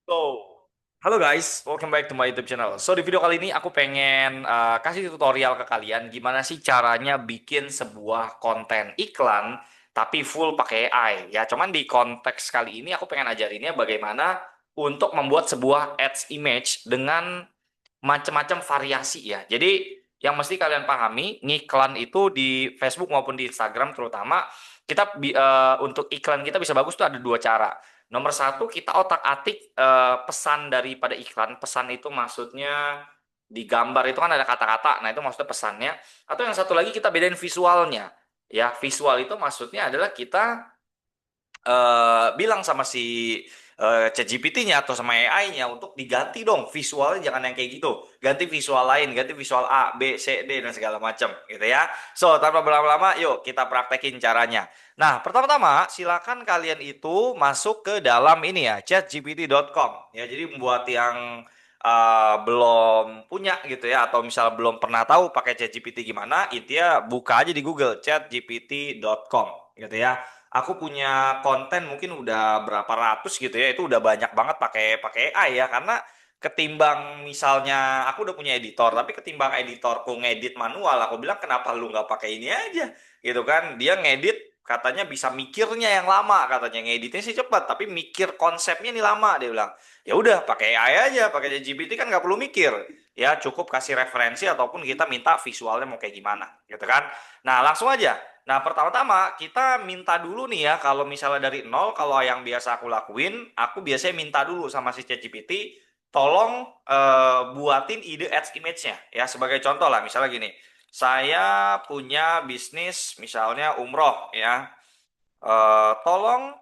So, halo guys, welcome back to my YouTube channel. So, di video kali ini aku pengen kasih tutorial ke kalian gimana sih caranya bikin sebuah konten iklan tapi full pakai AI. Ya, cuman di konteks kali ini aku pengen ajarinnya bagaimana untuk membuat sebuah ads image dengan macam-macam variasi ya. Jadi, yang mesti kalian pahami, ngiklan itu di Facebook maupun di Instagram terutama, untuk iklan kita bisa bagus tuh ada dua cara. Nomor satu, kita otak-atik pesan daripada iklan. Pesan itu maksudnya di gambar itu kan ada kata-kata. Nah, itu maksudnya pesannya. Atau yang satu lagi kita bedain visualnya. Ya, visual itu maksudnya adalah kita bilang sama si ChatGPT-nya atau sama AI-nya untuk diganti dong visualnya, jangan yang kayak gitu. Ganti visual lain, ganti visual A, B, C, D dan segala macam gitu ya. So, tanpa berlama-lama, yuk kita praktekin caranya. Nah, pertama-tama silakan kalian itu masuk ke dalam ini ya, chatgpt.com. Ya, jadi buat yang belum punya gitu ya atau misal belum pernah tahu pakai ChatGPT gimana, intinya buka aja di Google chatgpt.com gitu ya. Aku punya konten mungkin udah berapa ratus gitu ya, itu udah banyak banget pakai pakai AI ya, karena ketimbang misalnya aku udah punya editor tapi ketimbang editorku ngedit manual, aku bilang kenapa lu nggak pakai ini aja gitu kan. Dia ngedit katanya bisa mikirnya yang lama, katanya ngeditnya sih cepat tapi mikir konsepnya ini lama, dia bilang. Ya udah pakai AI aja, pakai GPT kan nggak perlu mikir ya, cukup kasih referensi ataupun kita minta visualnya mau kayak gimana gitu kan. Nah, langsung aja. Nah, pertama-tama kita minta dulu nih ya, kalau misalnya dari nol, kalau yang biasa aku lakuin, aku biasanya minta dulu sama si ChatGPT, tolong buatin ide ads image-nya. Ya, sebagai contoh lah, misalnya gini, saya punya bisnis misalnya umroh ya. Tolong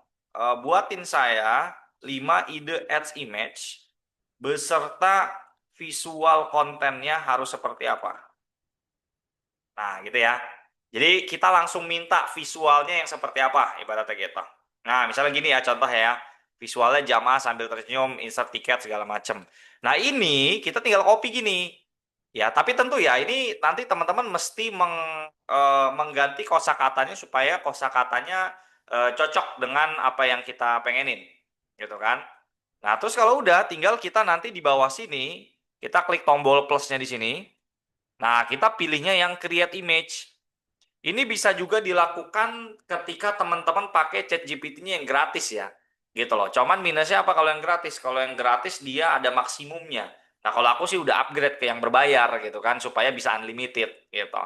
buatin saya 5 ide ads image beserta visual kontennya harus seperti apa. Nah, gitu ya. Jadi kita langsung minta visualnya yang seperti apa, ibaratnya gitu. Nah, misalnya gini ya contoh ya. Visualnya jamaah sambil tersenyum, insert tiket segala macam. Nah, ini kita tinggal copy gini. Ya, tapi tentu ya ini nanti teman-teman mesti mengganti kosakatanya supaya kosakatanya cocok dengan apa yang kita pengenin. Gitu kan? Nah, terus kalau udah tinggal kita nanti di bawah sini kita klik tombol plusnya di sini. Nah, kita pilihnya yang create image. Ini bisa juga dilakukan ketika teman-teman pakai ChatGPT-nya yang gratis ya. Gitu loh. Cuman minusnya apa kalau yang gratis? Kalau yang gratis dia ada maksimumnya. Nah, kalau aku sih udah upgrade ke yang berbayar gitu kan supaya bisa unlimited gitu.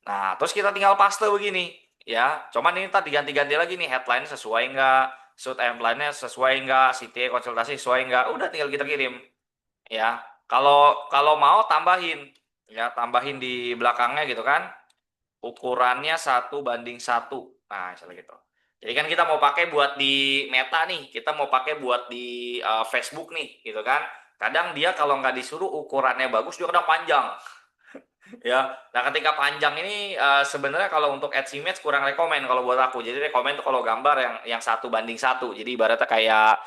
Nah, terus kita tinggal paste begini ya. Cuman ini tadi ganti-ganti lagi nih, headline sesuai nggak, shoot nya sesuai nggak, CTA konsultasi sesuai nggak. Udah tinggal kita kirim ya. Kalau kalau mau tambahin ya, tambahin di belakangnya gitu kan, ukurannya 1:1. Nah, misalnya gitu. Jadi kan kita mau pakai buat di Meta nih, kita mau pakai buat di Facebook nih gitu kan. Kadang dia kalau nggak disuruh ukurannya bagus, dia kadang panjang ya. Nah, ketika panjang ini sebenarnya kalau untuk ads image kurang rekomen kalau buat aku. Jadi rekomen tuh kalau gambar yang 1:1. Jadi ibaratnya kayak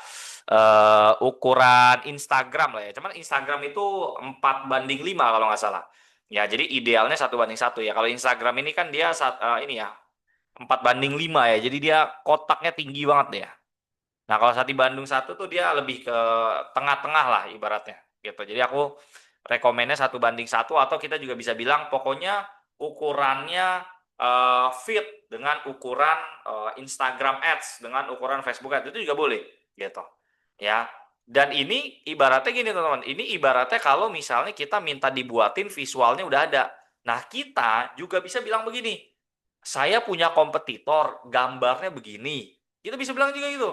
ukuran Instagram lah ya. Cuman Instagram itu 4:5 kalau nggak salah. Ya, jadi idealnya 1:1 ya. Kalau Instagram ini kan dia ini ya 4:5 ya. Jadi dia kotaknya tinggi banget deh ya. Nah, kalau 1:1 tuh dia lebih ke tengah-tengah lah ibaratnya gitu. Jadi aku rekomennya 1:1, atau kita juga bisa bilang pokoknya ukurannya fit dengan ukuran Instagram Ads dengan ukuran Facebook Ads itu juga boleh gitu. Ya. Dan ini ibaratnya gini teman-teman. Ini ibaratnya kalau misalnya kita minta dibuatin visualnya udah ada. Nah, kita juga bisa bilang begini. Saya punya kompetitor, gambarnya begini. Kita bisa bilang juga gitu.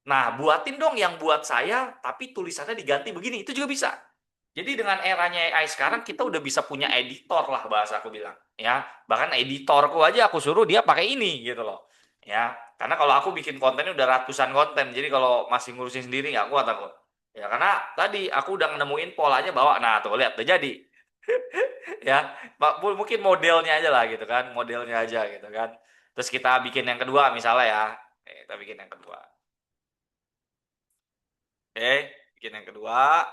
Nah, buatin dong yang buat saya, tapi tulisannya diganti begini. Itu juga bisa. Jadi dengan eranya AI sekarang kita udah bisa punya editor lah bahasa aku bilang. Ya, bahkan editorku aja aku suruh dia pakai ini gitu loh. Ya, karena kalau aku bikin kontennya udah ratusan konten, jadi kalau masih ngurusin sendiri nggak kuat aku. Ya, karena tadi aku udah nemuin polanya bahwa, nah tuh lihat udah jadi. Ya, mungkin modelnya aja lah gitu kan, modelnya aja gitu kan. Terus kita bikin yang kedua misalnya ya. Kita bikin yang kedua. Oke, bikin yang kedua,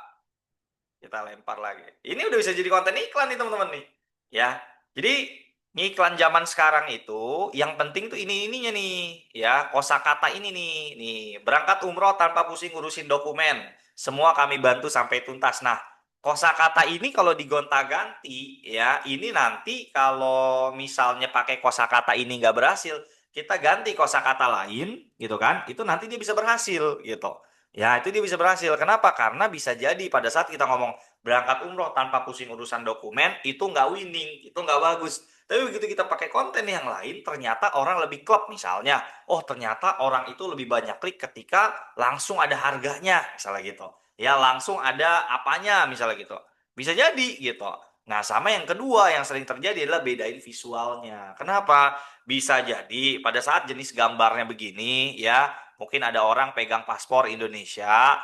kita lempar lagi. Ini udah bisa jadi konten iklan nih teman-teman nih. Ya. Jadi Ngiklan zaman sekarang itu yang penting tuh ininya nih ya, kosakata ini nih berangkat umroh tanpa pusing ngurusin dokumen, semua kami bantu sampai tuntas. Nah, kosakata ini kalau digonta-ganti ya, ini nanti kalau misalnya pakai kosakata ini nggak berhasil, kita ganti kosakata lain gitu kan, itu nanti dia bisa berhasil gitu ya. Itu dia bisa berhasil, kenapa? Karena bisa jadi pada saat kita ngomong berangkat umroh tanpa pusing urusan dokumen itu nggak winning, itu nggak bagus. Tapi begitu kita pakai konten yang lain, ternyata orang lebih klop misalnya. Oh, ternyata orang itu lebih banyak klik ketika langsung ada harganya, misalnya gitu. Ya, langsung ada apanya, misalnya gitu. Bisa jadi gitu. Nah, sama yang kedua yang sering terjadi adalah bedain visualnya. Kenapa? Bisa jadi pada saat jenis gambarnya begini, ya, mungkin ada orang pegang paspor Indonesia,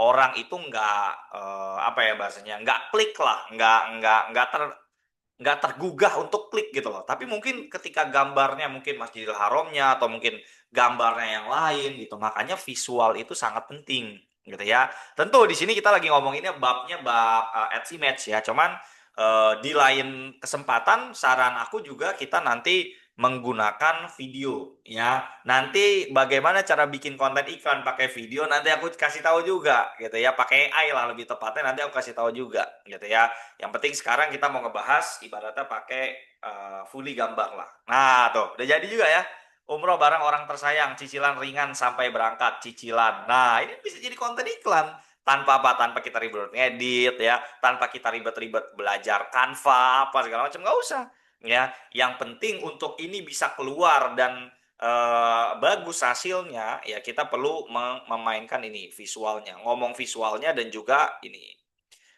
orang itu apa ya bahasanya, nggak klik lah, nggak tergugah untuk klik gitu loh. Tapi mungkin ketika gambarnya mungkin Masjidil Haramnya atau mungkin gambarnya yang lain gitu, makanya visual itu sangat penting gitu ya. Tentu di sini kita lagi ngomonginnya babnya bab ads image ya. Cuman di lain kesempatan saran aku juga kita nanti menggunakan video ya. Nanti bagaimana cara bikin konten iklan pakai video nanti aku kasih tahu juga gitu ya. Pakai AI lah lebih tepatnya, nanti aku kasih tahu juga gitu ya. Yang penting sekarang kita mau ngebahas ibaratnya pakai fully gambar lah. Nah, tuh udah jadi juga ya. Umroh barang orang tersayang, cicilan ringan sampai berangkat, cicilan. Nah, ini bisa jadi konten iklan. Tanpa apa? Tanpa kita ribet ngedit ya, tanpa kita ribet-ribet belajar Canva apa segala macam, nggak usah. Ya, yang penting untuk ini bisa keluar dan bagus hasilnya, ya kita perlu memainkan ini visualnya, ngomong visualnya dan juga ini.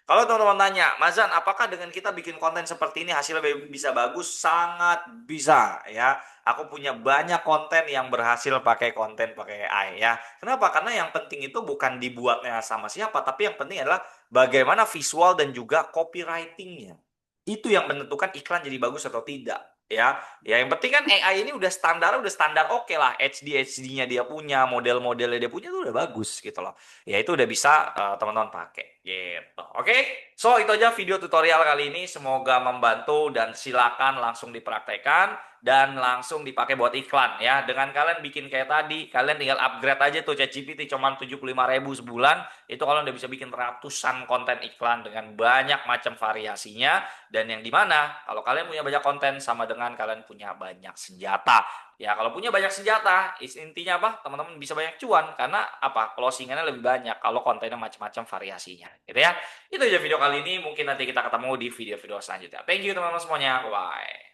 Kalau teman-teman tanya, Mazan, apakah dengan kita bikin konten seperti ini hasilnya bisa bagus? Sangat bisa ya. Aku punya banyak konten yang berhasil pakai konten pakai AI ya. Kenapa? Karena yang penting itu bukan dibuatnya sama siapa, tapi yang penting adalah bagaimana visual dan juga copywritingnya. Itu yang menentukan iklan jadi bagus atau tidak. Ya, yang penting kan AI ini udah standar oke lah. HD-nya dia punya, model-modelnya dia punya tuh udah bagus gitu loh. Ya itu udah bisa teman-teman pakai gitu. Oke, so itu aja video tutorial kali ini, semoga membantu dan silakan langsung dipraktekkan dan langsung dipakai buat iklan ya. Dengan kalian bikin kayak tadi, kalian tinggal upgrade aja tuh ChatGPT cuman 75.000 sebulan, itu kalian udah bisa bikin ratusan konten iklan dengan banyak macam variasinya. Dan yang dimana kalau kalian punya banyak konten sama dengan kalian punya banyak senjata. Ya, kalau punya banyak senjata, intinya apa? Teman-teman bisa banyak cuan karena apa? Closingannya lebih banyak kalau kontennya macam-macam variasinya, gitu ya. Itu aja video kali ini. Mungkin nanti kita ketemu di video-video selanjutnya. Thank you teman-teman semuanya. Bye.